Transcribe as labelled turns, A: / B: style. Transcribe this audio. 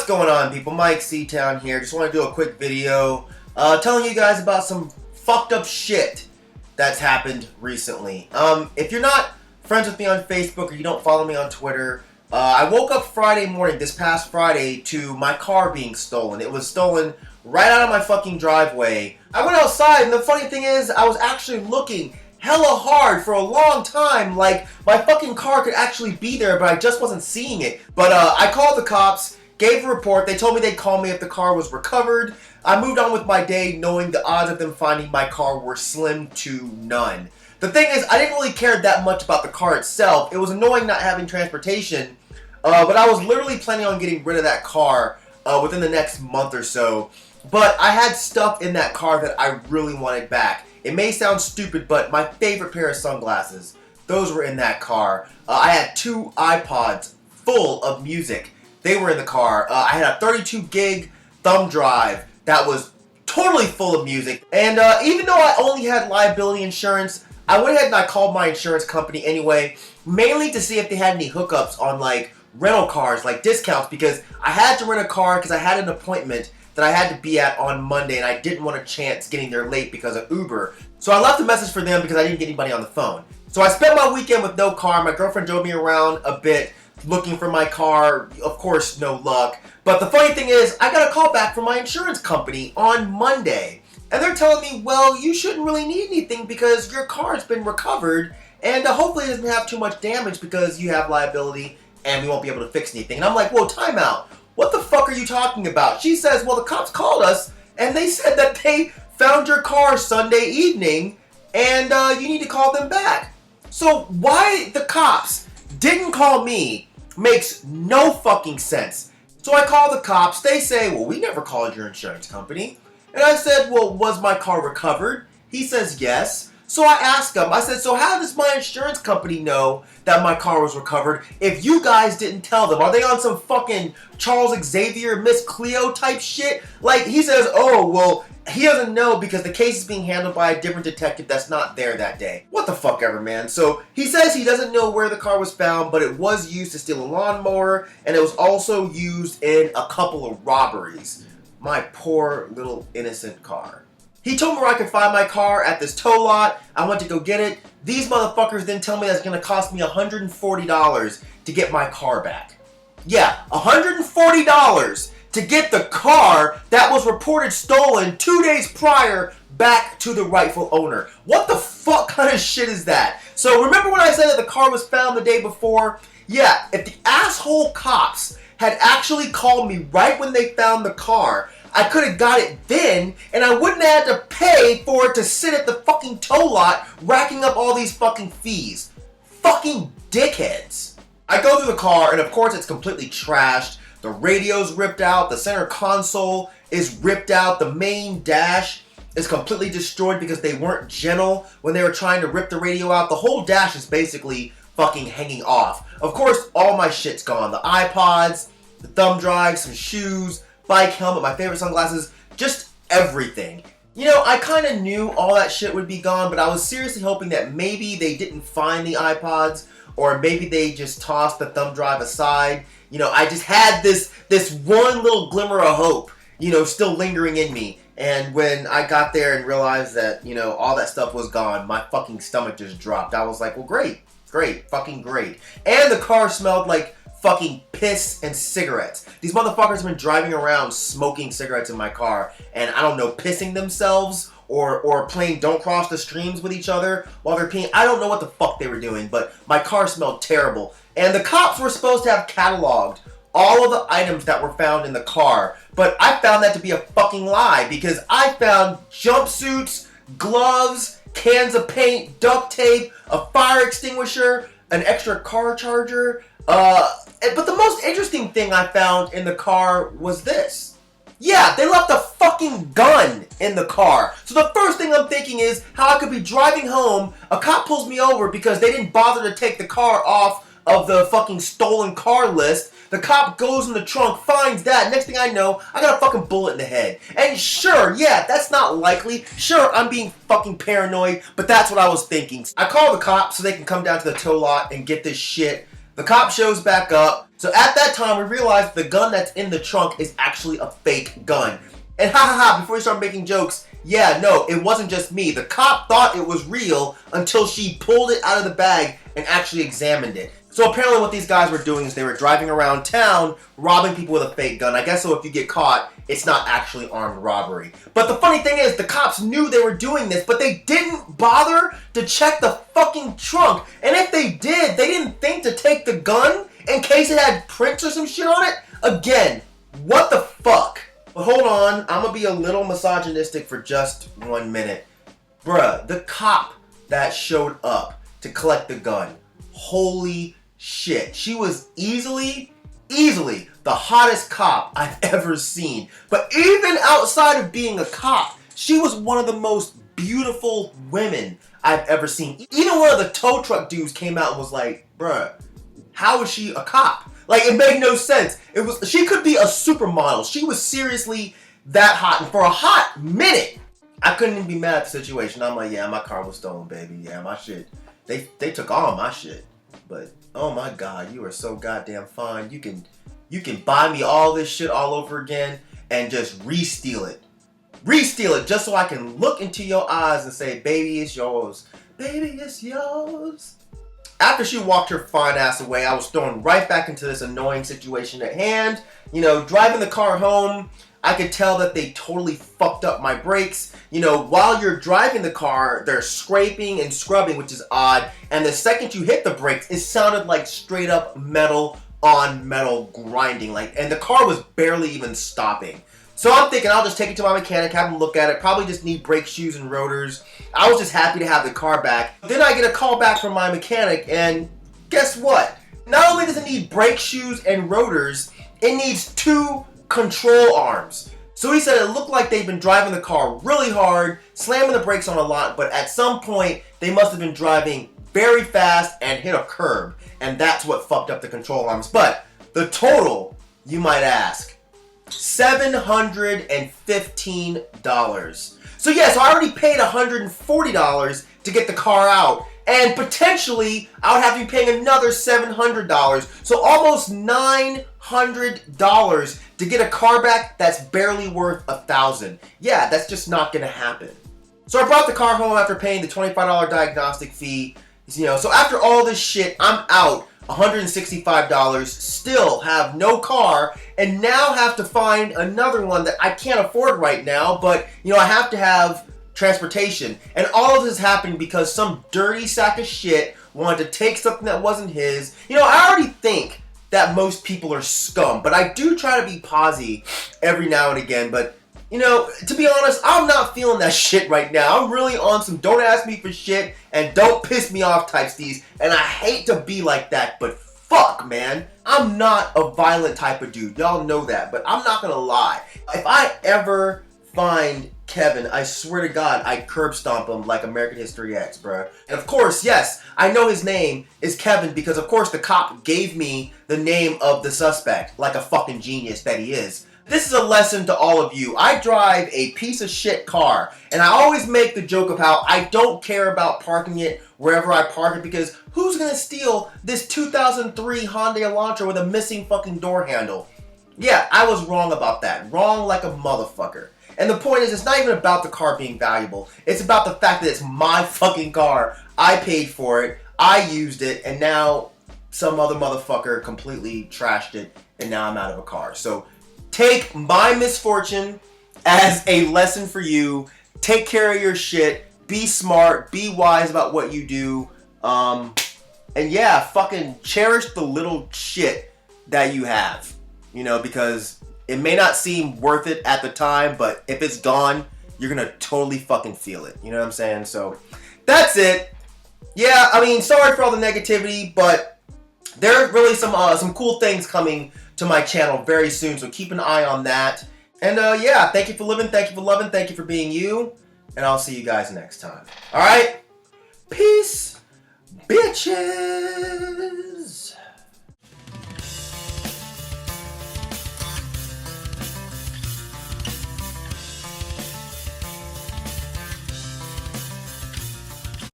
A: going on, people? Myke C-Town here. Just want to do a quick video telling you guys about some fucked up shit that's happened recently. If you're not friends with me on Facebook or you don't follow me on Twitter, I woke up Friday morning, this past Friday, to my car being stolen. It was stolen right out of my fucking driveway. I went outside, and the funny thing is, I was actually looking hella hard for a long time, like my fucking car could actually be there, but I just wasn't seeing it. But I called the cops, gave a report. They told me they'd call me if the car was recovered. I moved on with my day knowing the odds of them finding my car were slim to none. The thing is, I didn't really care that much about the car itself. It was annoying not having transportation, but I was literally planning on getting rid of that car within the next month or so. But I had stuff in that car that I really wanted back. It may sound stupid, but my favorite pair of sunglasses, those were in that car. I had 2 iPods full of music. They were in the car. I had a 32 gig thumb drive that was totally full of music. And even though I only had liability insurance, I went ahead and I called my insurance company anyway, mainly to see if they had any hookups on like rental cars, like discounts, because I had to rent a car because I had an appointment that I had to be at on Monday, and I didn't want a chance getting there late because of Uber. So I left a message for them because I didn't get anybody on the phone. So I spent my weekend with no car. My girlfriend drove me around a bit looking for my car. Of course, no luck. But the funny thing is, I got a call back from my insurance company on Monday. And they're telling me, well, you shouldn't really need anything because your car has been recovered, and hopefully it doesn't have too much damage because you have liability and we won't be able to fix anything. And I'm like, whoa, time out. What the fuck are you talking about? She says, well, the cops called us and they said that they found your car Sunday evening and you need to call them back. So why the cops didn't call me makes no fucking sense. So I call the cops. They say, well, we never called your insurance company. And I said, well, was my car recovered? He says, yes. So I asked him, I said, so how does my insurance company know that my car was recovered if you guys didn't tell them? Are they on some fucking Charles Xavier, Miss Cleo type shit? Like, he says, oh, well, he doesn't know because the case is being handled by a different detective that's not there that day. What the fuck ever, man. So he says he doesn't know where the car was found, but it was used to steal a lawnmower, and it was also used in a couple of robberies. My poor little innocent car. He told me where I could find my car at this tow lot. I went to go get it. These motherfuckers then tell me that's going to cost me $140 to get my car back. Yeah, $140 to get the car that was reported stolen 2 days prior back to the rightful owner. What the fuck kind of shit is that? So remember when I said that the car was found the day before? Yeah, if the asshole cops had actually called me right when they found the car, I could have got it then, and I wouldn't have had to pay for it to sit at the fucking tow lot, racking up all these fucking fees. Fucking dickheads. I go through the car, and of course it's completely trashed. The radio's ripped out, the center console is ripped out, the main dash is completely destroyed because they weren't gentle when they were trying to rip the radio out. The whole dash is basically fucking hanging off. Of course, all my shit's gone. The iPods, the thumb drive, some shoes, bike helmet, my favorite sunglasses, just everything. You know, I kind of knew all that shit would be gone, but I was seriously hoping that maybe they didn't find the iPods, or maybe they just tossed the thumb drive aside. You know, I just had this one little glimmer of hope, you know, still lingering in me. And when I got there and realized that, you know, all that stuff was gone, my fucking stomach just dropped. I was like, well, great, fucking great. And the car smelled like fucking piss and cigarettes. These motherfuckers have been driving around smoking cigarettes in my car, and I don't know, pissing themselves or playing Don't Cross the Streams with each other while they're peeing. I don't know what the fuck they were doing, but my car smelled terrible. And the cops were supposed to have cataloged all of the items that were found in the car, but I found that to be a fucking lie because I found jumpsuits, gloves, cans of paint, duct tape, a fire extinguisher, an extra car charger, but the most interesting thing I found in the car was this. Yeah, they left a fucking gun in the car. So the first thing I'm thinking is how I could be driving home, a cop pulls me over because they didn't bother to take the car off of the fucking stolen car list. The cop goes in the trunk, finds that. Next thing I know, I got a fucking bullet in the head. And sure, yeah, that's not likely. Sure, I'm being fucking paranoid, but that's what I was thinking. I call the cops so they can come down to the tow lot and get this shit. The cop shows back up. So at that time, we realized the gun that's in the trunk is actually a fake gun. And ha ha ha, before we start making jokes, yeah, no, it wasn't just me. The cop thought it was real until she pulled it out of the bag and actually examined it. So apparently what these guys were doing is they were driving around town, robbing people with a fake gun. I guess so if you get caught, it's not actually armed robbery. But the funny thing is, the cops knew they were doing this, but they didn't bother to check the fucking trunk. And if they did, they didn't think to take the gun in case it had prints or some shit on it. Again, what the fuck? But hold on, I'm gonna be a little misogynistic for just 1 minute. Bruh, the cop that showed up to collect the gun, holy shit. She was easily the hottest cop I've ever seen. But even outside of being a cop, she was one of the most beautiful women I've ever seen. Even one of the tow truck dudes came out and was like, bruh, how is she a cop? Like, it made no sense. She could be a supermodel. She was seriously that hot. And for a hot minute, I couldn't even be mad at the situation. I'm like, yeah, my car was stolen, baby. Yeah, my shit. They took all my shit. But, oh my God, you are so goddamn fine. You can buy me all this shit all over again and just re-steal it. Re-steal it just so I can look into your eyes and say, baby, it's yours. Baby, it's yours. After she walked her fine ass away, I was thrown right back into this annoying situation at hand. You know, driving the car home, I could tell that they totally fucked up my brakes. You know, while you're driving the car, they're scraping and scrubbing, which is odd. And the second you hit the brakes, it sounded like straight up metal on metal grinding. And the car was barely even stopping. So I'm thinking I'll just take it to my mechanic, have him look at it, probably just need brake shoes and rotors. I was just happy to have the car back. Then I get a call back from my mechanic, and guess what? Not only does it need brake shoes and rotors, it needs 2 control arms. So he said it looked like they'd been driving the car really hard, slamming the brakes on a lot, but at some point they must have been driving very fast and hit a curb, and that's what fucked up the control arms. But the total, you might ask, $715. So yes, I already paid $140 to get the car out, and potentially I would have to be paying another $700. So almost $900 to get a car back that's barely worth $1,000. Yeah, that's just not gonna happen. So I brought the car home after paying the $25 diagnostic fee. You know, so after all this shit, I'm out $165, still have no car, and now have to find another one that I can't afford right now, but, you know, I have to have transportation. And all of this is happening because some dirty sack of shit wanted to take something that wasn't his. You know, I already think that most people are scum, but I do try to be posy every now and again, but you know, to be honest, I'm not feeling that shit right now. I'm really on some don't ask me for shit and don't piss me off type steez. And I hate to be like that, but fuck, man. I'm not a violent type of dude. Y'all know that, but I'm not gonna lie. If I ever find Kevin, I swear to God, I'd curb stomp him like American History X, bro. And of course, yes, I know his name is Kevin because of course the cop gave me the name of the suspect like a fucking genius that he is. This is a lesson to all of you. I drive a piece of shit car, and I always make the joke of how I don't care about parking it wherever I park it because who's gonna steal this 2003 Hyundai Elantra with a missing fucking door handle? Yeah, I was wrong about that. Wrong like a motherfucker. And the point is, it's not even about the car being valuable. It's about the fact that it's my fucking car. I paid for it. I used it, and now some other motherfucker completely trashed it, and now I'm out of a car. So take my misfortune as a lesson for you. Take care of your shit. Be smart. Be wise about what you do. And yeah, fucking cherish the little shit that you have. You know, because it may not seem worth it at the time, but if it's gone, you're gonna totally fucking feel it. You know what I'm saying? So that's it. Yeah, I mean, sorry for all the negativity, but there are really some cool things coming to my channel very soon, so keep an eye on that. And yeah, thank you for living, thank you for loving, thank you for being you, and I'll see you guys next time. Alright? Peace, bitches!